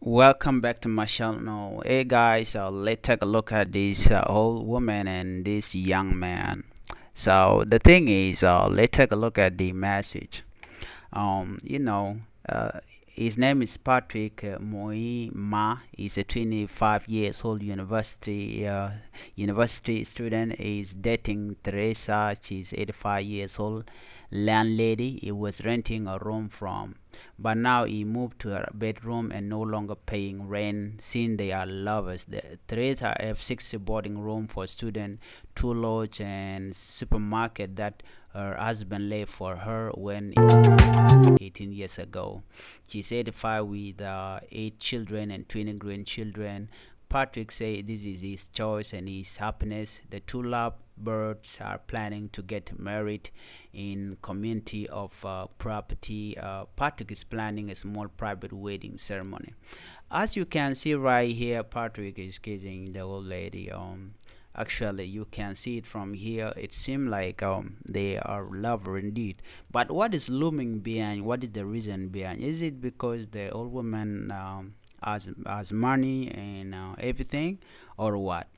Welcome back to my channel. Hey guys, let's take a look at this old woman and this young man. So the thing is, let's take a look at the message. Um, you know, uh, his name is Patrick Moi Ma. He's a 25 years old university student. He's dating Theresa. She's 85 years old. Landlady. He was renting a room from, but now he moved to her bedroom and no longer paying rent since they are lovers. Teresa have 60 boarding room for student, two lodge and supermarket that her husband left for her when 18 years ago. She's 85 with 8 children and 20 grandchildren. Patrick said this is his choice and his happiness. The two lovebirds are planning to get married in community of property. Patrick is planning a small private wedding ceremony. As you can see right here, Patrick is kissing the old lady. Actually, you can see it from here. It seems like they are lover indeed. But what is looming behind? What is the reason behind? Is it because the old woman has money and everything, or what?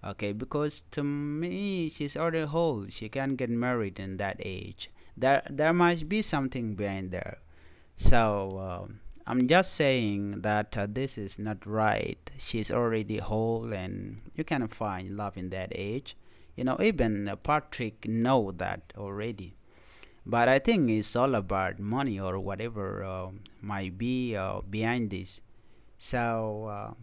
Okay, because to me, she's already old. She can't get married in that age. There must be something behind there. So I'm just saying that this is not right. She's already old, and you cannot find love in that age. Even Patrick know that already. But I think it's all about money or whatever might be behind this. So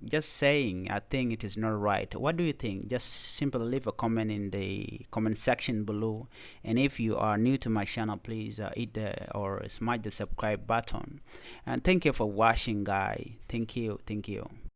just saying, I think it is not right. What do you think? Just simply leave a comment in the comment section below. And if you are new to my channel, please hit the or smash the subscribe button. And thank you for watching, guys. Thank you.